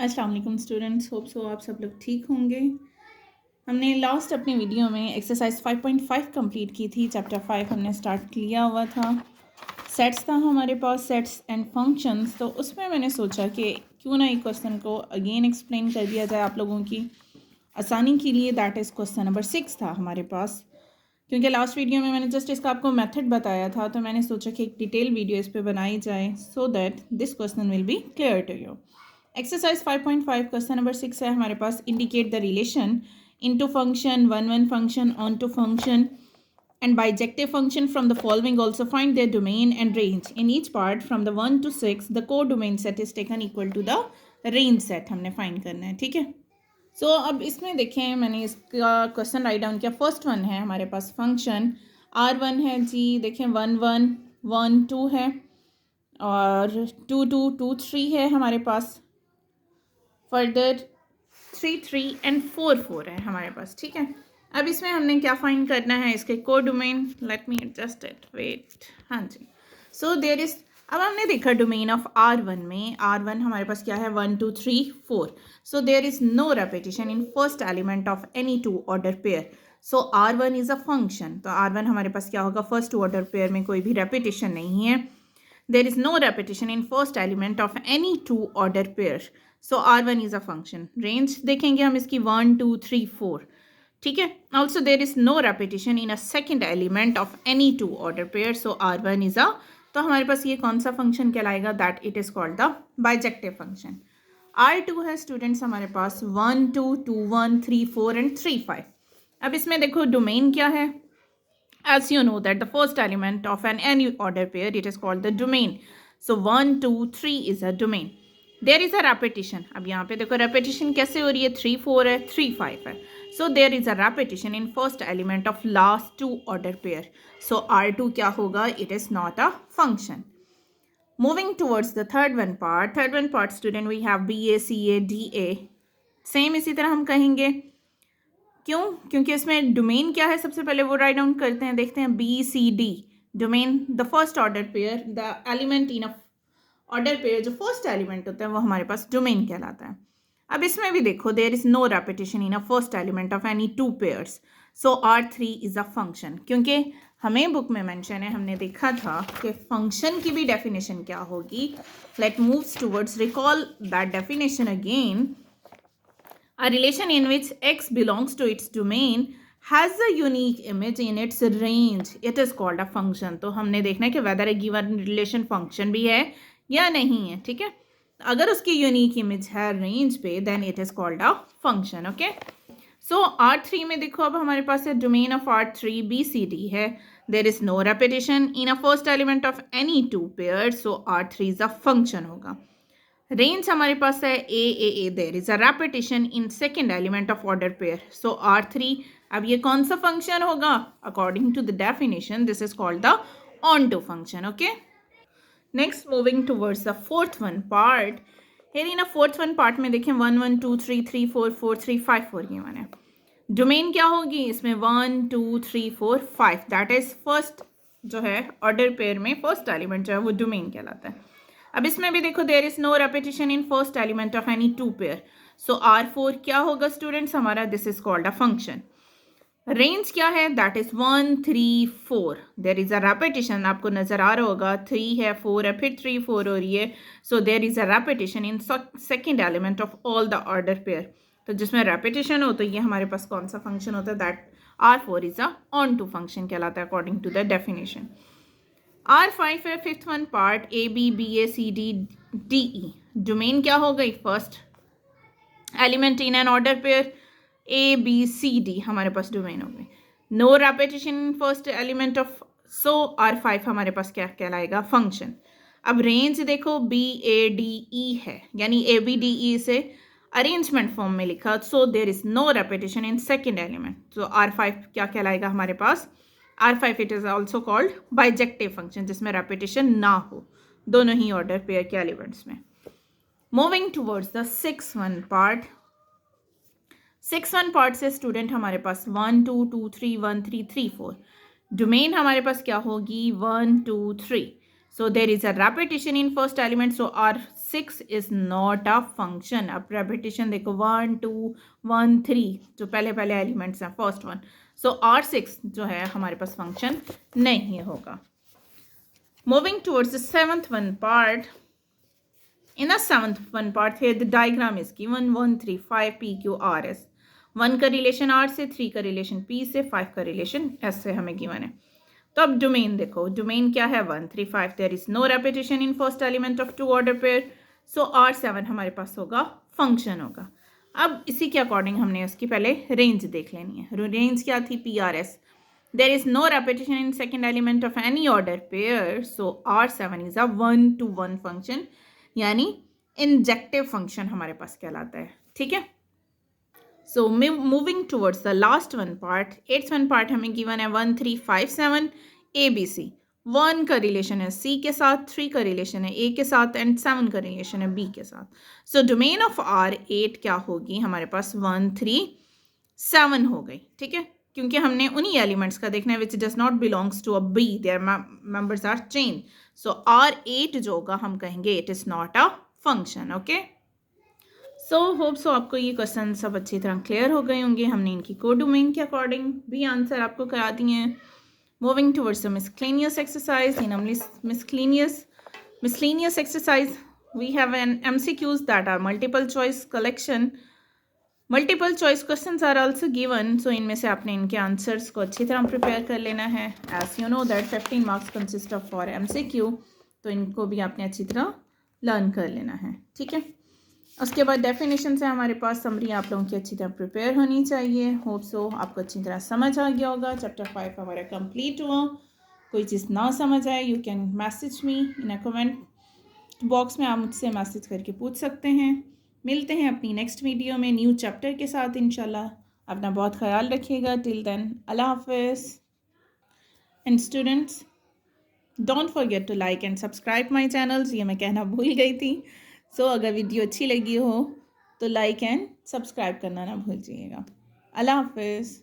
अस्सलाम वालेकुम students, hope so आप सब लोग ठीक होंगे। हमने लास्ट अपनी वीडियो में एक्सरसाइज 5.5 कंप्लीट की थी। चैप्टर 5 हमने स्टार्ट किया हुआ था। सेट्स था हमारे पास, सेट्स एंड फंक्शंस। तो उसमें मैंने सोचा कि क्यों ना एक क्वेश्चन को अगेन एक्सप्लेन कर दिया जाए आप लोगों की आसानी के लिए। दैट इज़ क्वेश्चन नंबर 6 था हमारे पास। क्योंकि लास्ट वीडियो में मैंने जस्ट इसका आपको मेथड बताया था, तो मैंने सोचा कि एक डिटेल वीडियो इस पर बनाई जाए so that this question will be clear to you. Exercise 5.5 question number 6 है हमारे पास। Indicate the relation into function, one function, onto function and bijective function from the following. Also find their domain and range. In each part from the 1 to 6 the codomain set is taken equal to the range set हमने find करना है, ठीक है। सो अब इसमें देखें, मैंने इसका क्वेश्चन राइट डाउन किया। फर्स्ट वन है हमारे पास फंक्शन R1 है जी। देखें 1 1 1 2 है और 2 2 2 3 है हमारे पास। फर्दर 3 3 एंड 4 4 है हमारे पास, ठीक है। अब इसमें हमने क्या फाइंड करना है, इसके codomain. Let me adjust it, wait. हाँ जी। सो देयर इज, अब हमने देखा डोमेन ऑफ R1 में, R1 हमारे पास क्या है, 1 2 3 4। So there is no repetition in first element of any two order pair. So R1 is a function. तो R1 हमारे पास क्या होगा, फर्स्ट टू ऑर्डर पेयर में कोई भी रेपिटेशन नहीं है। There is no repetition in first element of any two order pair. So R1 is a function. Range देखेंगे हम इसकी 1 2 3 4, ठीक है। Also there is no repetition in a second element of any two order pair. So R1 is a, तो हमारे पास ये कौन सा फंक्शन कहलाएगा, that it is called the bijective function. R2 है स्टूडेंट्स हमारे पास 1 2 2 1 3 4 एंड 3 5। अब इसमें देखो डोमेन क्या है। As you know that the first element of an any order pair, it is called the domain. So 1 2 3 is a domain. There is a repetition. अब यहाँ पे देखो repetition कैसे हो रही है, 3 4 है, 3 5 है। So there is a repetition in first element of last two order pair. So R2 क्या होगा, it is not a function. Moving towards the third one part student, we have BA CA DA. Same इसी तरह हम कहेंगे। क्यों, क्योंकि इसमें domain क्या है, सबसे पहले वो राइट डाउन करते हैं, देखते हैं B C D. Domain the first order pair, the element in a order pair, जो फर्स्ट एलिमेंट होता है वो हमारे पास डोमेन कहलाता है। अब इसमें भी देखो, there is no repetition in a first element of any two pairs. So R3 is a function. क्योंकि हमें बुक में मेंशन है, हमने देखा था कि फंक्शन की भी डेफिनेशन क्या होगी। Let moves towards recall that definition again. A relation in which X belongs to its domain has a unique image in its range. It is called a function. तो हमने देखना है कि whether a given relation function भी है या नहीं है, ठीक है। अगर उसकी यूनिक इमेज है रेंज पे, then it is called a function. Okay. So R3 में देखो, अब हमारे पास है डोमेन ऑफ R3 BCD है। There is no repetition in a first element of any two pairs. So R3 is a function होगा। Range हमारे पास है A there is a repetition in second element of order pair. So R3, अब ये कौन सा function होगा, according to the definition this is called the onto function. Okay, next moving towards the fourth one part. Here in a fourth one part में देखें 1 1 2 3 3 4 4 3 5 4 ये one है। Domain क्या होगी इसमें, 1 2 3 4 5, दैट इज फर्स्ट जो है ऑर्डर पेयर में फर्स्ट एलिमेंट जो है वो डोमेन कहलाता है। अब इसमें भी देखो, there is no repetition in first element of any two pair. So R4 क्या होगा स्टूडेंट्स हमारा, this is called a function. Range क्या है, that is 1 3 4। There is a repetition, आपको नजर आ रहा होगा, 3 है 4 है फिर 3 4 हो रही है। So there is a repetition in second element of all the order pair. तो जिसमें रेपिटेशन हो तो ये हमारे पास कौन सा फंक्शन होता है, that R4 is a onto function कहलाता है according to the definition. R5 है fifth one part, A B B A C D D E. Domain क्या हो गई, first element in an order pair A B C D हमारे पास domain हो गई। No repetition in first element of, so R5 हमारे पास क्या कहलाएगा, फंक्शन। अब रेंज देखो बी ए डी ई है, यानी ए बी डी ई से अरेंजमेंट फॉर्म में लिखा। So there is no repetition in second element. So R5 क्या कहलाएगा हमारे पास, R5 it is also called bijective function, जिसमें रेपिटेशन ना हो दोनों ही ऑर्डर पेयर के एलिमेंट्स में। Moving towards the six one part. Six one part से स्टूडेंट हमारे पास 1 2 2 3 1 3 3 4। डोमेन हमारे पास क्या होगी, 1 2 3। So there is a repetition in first element. So 6 is not a function. अब रेपिटेशन देखो 1 2 1 3 जो पहले पहले एलिमेंट्स हैं फर्स्ट वन। सो R6 जो है हमारे पास फंक्शन नहीं होगा। Moving towards the seventh one part. In the seventh one part here the diagram is given 1 3 5 P Q R S। 1 का रिलेशन R से, 3 का रिलेशन P से, 5 का रिलेशन S से हमें गिवन है। तो अब डोमेन देखो, डोमेन क्या है 1 3 5। There is no repetition in first element of 2 order pair. So R7 हमारे पास होगा फंक्शन होगा। अब इसी के अकॉर्डिंग हमने उसकी पहले रेंज देख लेनी है। रेंज क्या थी PRS। There is no repetition in second element of any order pair. So R7 is a 1 to 1 function, यानी इंजेक्टिव फंक्शन हमारे पास कहलाता है। ठीक है। So moving towards the last one part, eighth one part हमें गिवन है 1 3 5 7 ABC। 1 का रिलेशन है C के साथ, 3 का रिलेशन है A के साथ एंड 7 का रिलेशन है B के साथ। सो डोमेन ऑफ R8 क्या होगी हमारे पास 1 3 7 हो गई। ठीक है, क्योंकि हमने उन्हीं एलिमेंट्स का देखना है which does not belongs to a B, their members are chain. So R8 जो होगा हम कहेंगे it is not a function. Okay, so hope so आपको ये क्वेश्चन सब अच्छी तरह क्लियर हो गए होंगे। हमने इनकी कोडोमेन के अकॉर्डिंग भी आंसर आपको करा दिए हैं। Moving towards the miscellaneous exercise. In miscellaneous exercise we have an MCQs that are multiple choice collection। Multiple choice questions are also given. So इनमें से आपने इनके आंसर्स को अच्छी तरह प्रिपेयर कर लेना है। As you know that 15 marks consist of for MCQ, तो इनको भी आपने अच्छी तरह लर्न कर लेना है। ठीक है, उसके बाद डेफिनेशन से हमारे पास समरी आप लोगों की अच्छी तरह प्रिपेयर होनी चाहिए। होप सो आपको अच्छी तरह समझ आ गया होगा। चैप्टर 5 हमारा कंप्लीट हुआ। कोई चीज़ ना समझ आए you can message me in a comment box में, आप मुझसे मैसेज करके पूछ सकते हैं। मिलते हैं अपनी नेक्स्ट वीडियो में न्यू चैप्टर के साथ इंशाल्लाह। अपना बहुत ख्याल रखिएगा। टिल देन अल्लाह हाफिज़। And students don't forget to like and subscribe my channels, ये मैं कहना भूल गई थी। सो अगर वीडियो अच्छी लगी हो तो लाइक एंड सब्सक्राइब करना ना भूल जाइएगा। अल्लाह हाफिज़।